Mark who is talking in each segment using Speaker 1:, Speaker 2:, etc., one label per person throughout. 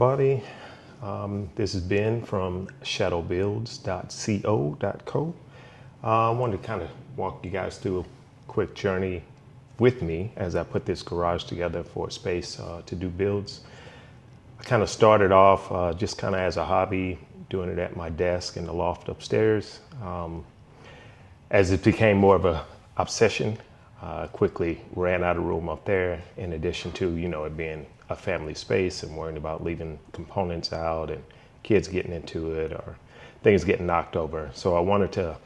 Speaker 1: everybody. This is Ben from shadowbuilds.co.co. I wanted to kind of walk you guys through a quick journey with me as I put this garage together for a space to do builds. I kind of started off just kind of as a hobby, doing it at my desk in the loft upstairs. As it became more of an obsession, quickly ran out of room up there, in addition to, it being a family space and worrying about leaving components out and kids getting into it or things getting knocked over. So I wanted to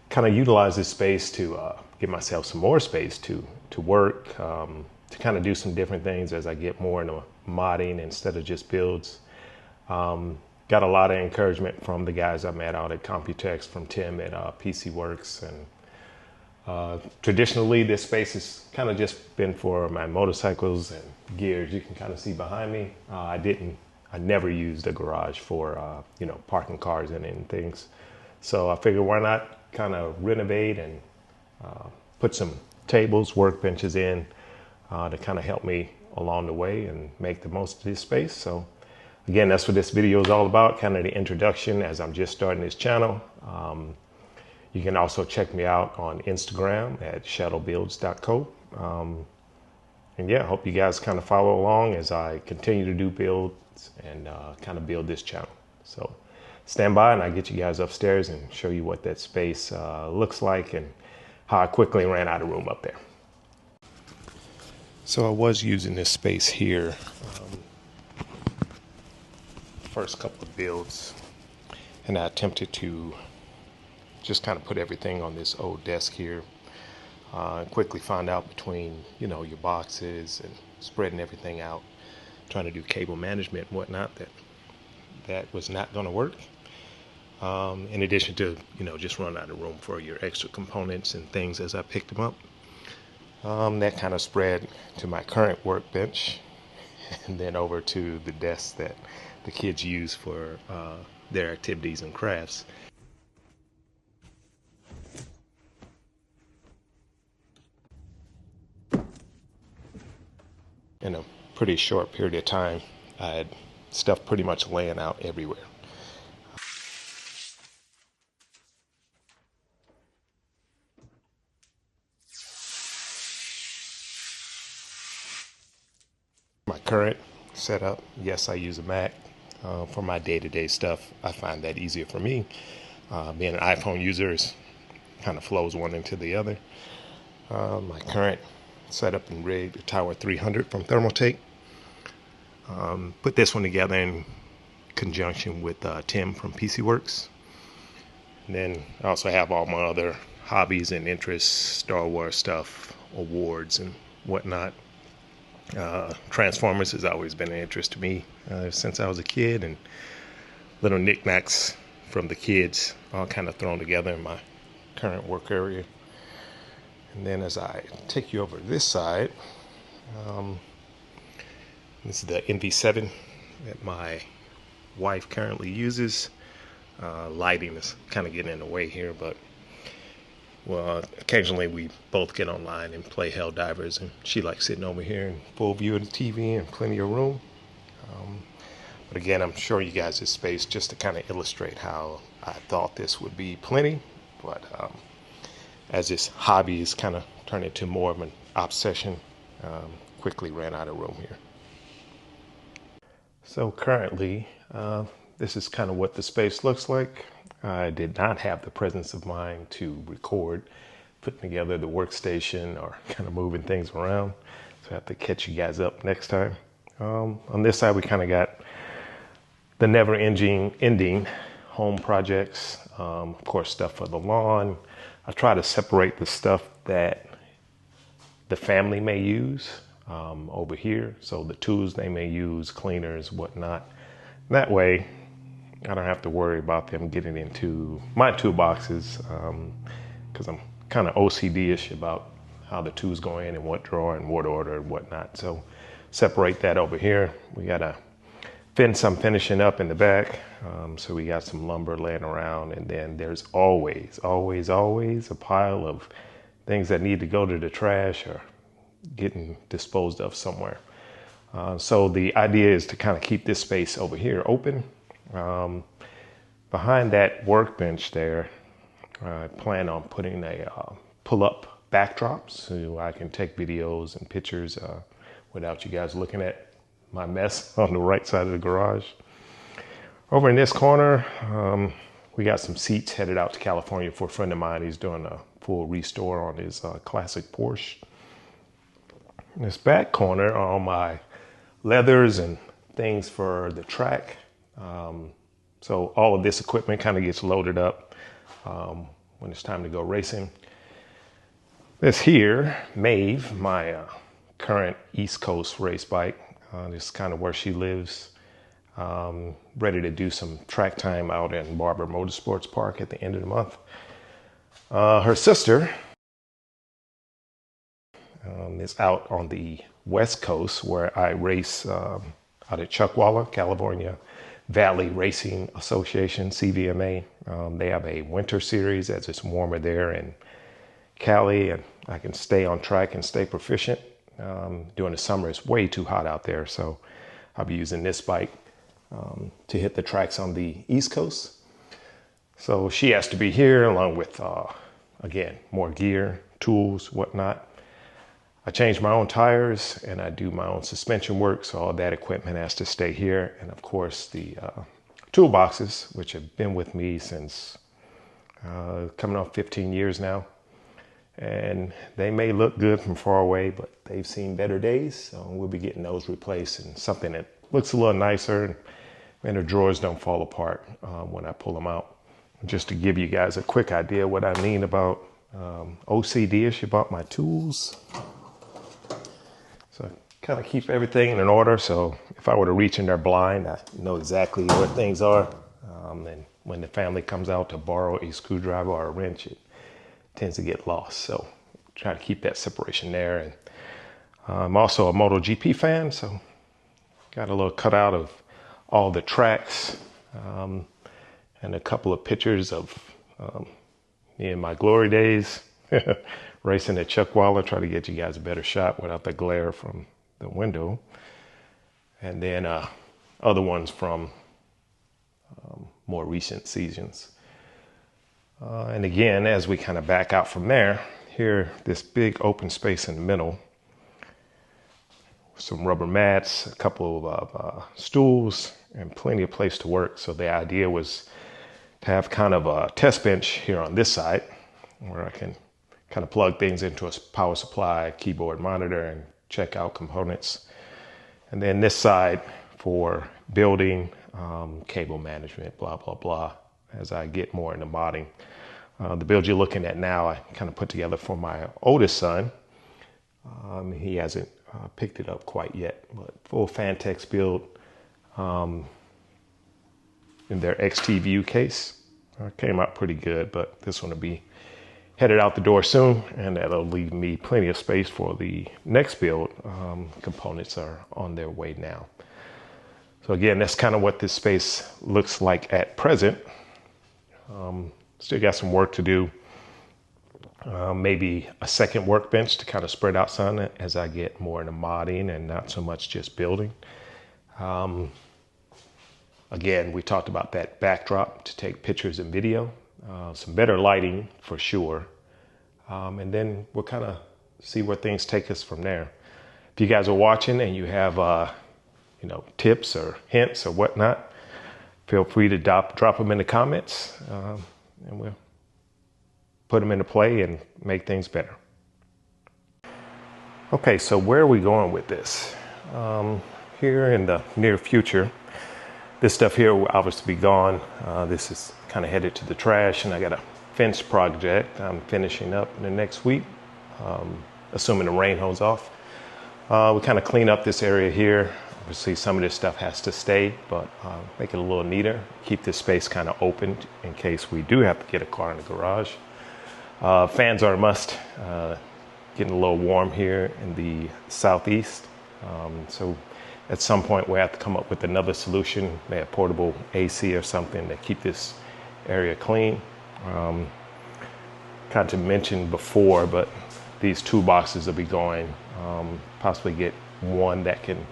Speaker 1: kind of utilize this space to give myself some more space to work, to kind of do some different things as I get more into modding instead of just builds. Got a lot of encouragement from the guys I met out at Computex, from Tim at PC Works, and traditionally this space has kind of just been for my motorcycles and gears. You can kind of see behind me. I never used a garage for parking cars in it and things. So I figured, why not kind of renovate and put some tables, workbenches in to kind of help me along the way and make the most of this space. So again, that's what this video is all about, kind of the introduction as I'm just starting this channel. You can also check me out on Instagram at shadowbuilds.co. And yeah, I hope you guys kind of follow along as I continue to do builds and kind of build this channel. So stand by and I'll get you guys upstairs and show you what that space looks like and how I quickly ran out of room up there. So I was using this space here first couple of builds, and I attempted to just kind of put everything on this old desk here. Quickly found out between, your boxes and spreading everything out, trying to do cable management and whatnot, that was not going to work. In addition to, just running out of room for your extra components and things as I picked them up. That kind of spread to my current workbench and then over to the desk that the kids use for their activities and crafts. In a pretty short period of time, I had stuff pretty much laying out everywhere. My current setup, yes, I use a Mac. For my day-to-day stuff, I find that easier for me. Being an iPhone user, kind of flows one into the other. My current setup and rig, the Tower 300 from Thermaltake. Put this one together in conjunction with Tim from PC Works. And then I also have all my other hobbies and interests, Star Wars stuff, awards and whatnot. Transformers has always been an interest to me since I was a kid, and little knickknacks from the kids all kind of thrown together in my current work area. And then as I take you over this side, this is the NV7 that my wife currently uses. Lighting is kind of getting in the way here, but occasionally we both get online and play Helldivers, and she likes sitting over here in full view of the TV and plenty of room. But again, I'm showing you guys this space just to kind of illustrate how I thought this would be plenty, but as this hobby has kind of turned into more of an obsession, quickly ran out of room here. So currently, this is kind of what the space looks like. I did not have the presence of mind to record putting together the workstation or kind of moving things around. So I have to catch you guys up next time. On this side, we kind of got the never-ending home projects. Of course, stuff for the lawn. I try to separate the stuff that the family may use over here. So the tools they may use, cleaners, whatnot. That way, I don't have to worry about them getting into my toolboxes, because I'm kind of OCD-ish about how the tools go in and what drawer and what order and whatnot. So separate that over here. We got to some finishing up in the back. So we got some lumber laying around, and then there's always a pile of things that need to go to the trash or getting disposed of somewhere. So the idea is to kind of keep this space over here open. Behind that workbench there, I plan on putting a pull-up backdrop so I can take videos and pictures without you guys looking at my mess on the right side of the garage. Over in this corner, we got some seats headed out to California for a friend of mine. He's doing a full restore on his classic Porsche. In this back corner are all my leathers and things for the track. So all of this equipment kind of gets loaded up when it's time to go racing. This here, Maeve, my current East Coast race bike. This is kind of where she lives. Ready to do some track time out in Barber Motorsports Park at the end of the month. Her sister is out on the West Coast where I race out at Chuckwalla, California Valley Racing Association, CVMA. They have a winter series as it's warmer there in Cali, and I can stay on track and stay proficient. During the summer, it's way too hot out there, so I'll be using this bike to hit the tracks on the East Coast. So she has to be here along with, again, more gear, tools, whatnot. I change my own tires and I do my own suspension work, so all that equipment has to stay here. And of course, the toolboxes, which have been with me since coming on 15 years now. And they may look good from far away, but they've seen better days. So we'll be getting those replaced and something that looks a little nicer and the drawers don't fall apart when I pull them out. Just to give you guys a quick idea what I mean about OCD-ish about my tools. So I kind of keep everything in an order. So if I were to reach in there blind, I know exactly where things are. And when the family comes out to borrow a screwdriver or a wrench, it tends to get lost. So try to keep that separation there. And I'm also a MotoGP fan, so got a little cutout of all the tracks and a couple of pictures of me in my glory days racing at Chuckwalla. Try to get you guys a better shot without the glare from the window. And then other ones from more recent seasons. And again, as we kind of back out from there, here, this big open space in the middle, some rubber mats, a couple of stools, and plenty of place to work. So the idea was to have kind of a test bench here on this side where I can kind of plug things into a power supply, keyboard monitor, and check out components. And then this side for building, cable management, blah, blah, blah, as I get more into modding. The build you're looking at now, I kind of put together for my oldest son. He hasn't picked it up quite yet, but full Fantex build in their XT View case. Came out pretty good, but this one will be headed out the door soon, and that'll leave me plenty of space for the next build. Components are on their way now. So again, that's kind of what this space looks like at present. Still got some work to do. Maybe a second workbench to kind of spread out some as I get more into modding and not so much just building. Again, we talked about that backdrop to take pictures and video. Some better lighting for sure. And then we'll kind of see where things take us from there. If you guys are watching and you have tips or hints or whatnot, feel free to drop them in the comments, and we'll put them into play and make things better. Okay, so where are we going with this? Here in the near future, this stuff here will obviously be gone. This is kind of headed to the trash, and I got a fence project I'm finishing up in the next week, assuming the rain holds off. We kind of clean up this area here. Obviously some of this stuff has to stay, but make it a little neater. Keep this space kind of open in case we do have to get a car in the garage. Fans are a must. Getting a little warm here in the southeast. So at some point we have to come up with another solution, maybe a portable AC or something to keep this area clean. Kind of mentioned before, but these toolboxes will be going. Possibly get one that can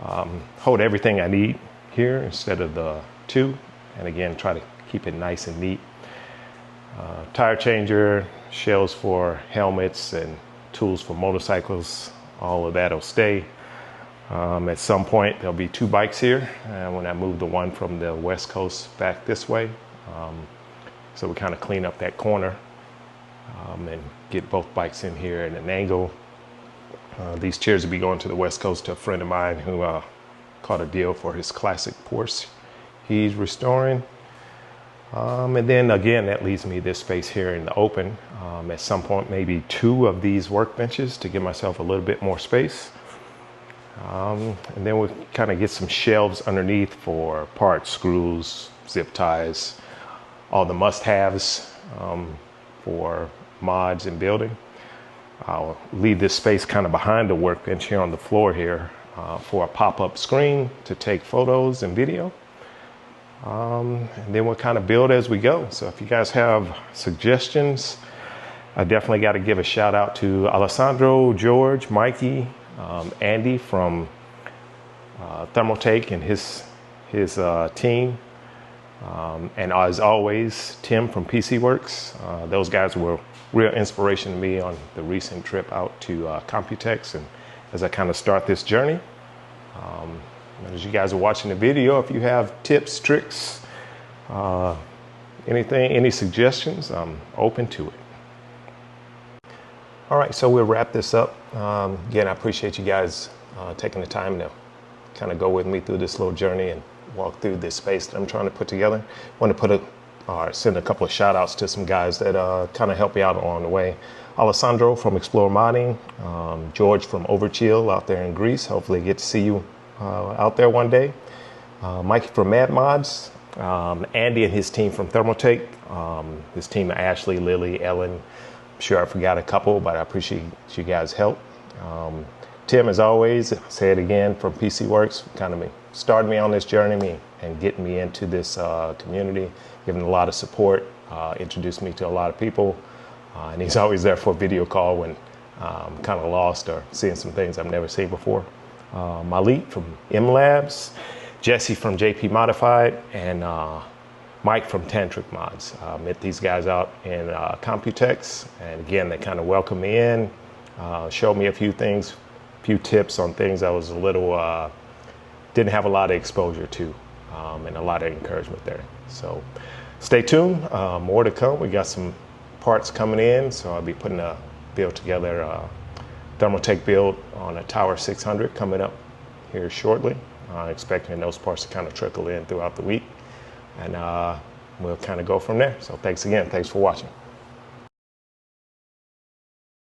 Speaker 1: hold everything I need here instead of the two. And again, try to keep it nice and neat. Tire changer, shells for helmets and tools for motorcycles, all of that will stay. At some point there'll be two bikes here when I move the one from the west coast back this way. So we kind of clean up that corner and get both bikes in here at an angle. These chairs will be going to the west coast to a friend of mine who caught a deal for his classic Porsche he's restoring. And then again, that leaves me this space here in the open. At some point, maybe two of these workbenches to give myself a little bit more space. And then we'll kind of get some shelves underneath for parts, screws, zip ties, all the must-haves for mods and building. I'll leave this space kind of behind the workbench here on the floor here for a pop-up screen to take photos and video. And then we'll kind of build as we go. So if you guys have suggestions, I definitely got to give a shout out to Alessandro, George, Mikey, Andy from Thermaltake and his team. And as always, Tim from PC Works. Those guys were real inspiration to me on the recent trip out to Computex and as I kind of start this journey. As you guys are watching the video, if you have tips, tricks, any suggestions, I'm open to it. All right, so we'll wrap this up. Again, I appreciate you guys taking the time to kind of go with me through this little journey and walk through this space that I'm trying to put together. I want to send a couple of shout outs to some guys that kind of help me out along the way. Alessandro from Explore Modding, George from Overchill out there in Greece. Hopefully get to see you out there one day. Mike from Mad Mods, Andy and his team from Thermaltake, his team of Ashley, Lily, Ellen. I'm sure I forgot a couple, but I appreciate you guys' help. Tim, as always, say it again, from PC Works, kind of started me on this journey and getting me into this community, giving a lot of support, introduced me to a lot of people, and he's always there for a video call when I'm kind of lost or seeing some things I've never seen before. Malik from M Labs, Jesse from JP Modified, and Mike from Tantric Mods. Met these guys out in Computex, and again, they kind of welcomed me in, showed me a few things, few tips on things I was a little, didn't have a lot of exposure to, and a lot of encouragement there. So stay tuned, more to come. We got some parts coming in, so I'll be putting a build together, Thermaltake build on a Tower 600 coming up here shortly. Expecting those parts to kind of trickle in throughout the week, and we'll kind of go from there. So thanks again. Thanks for watching.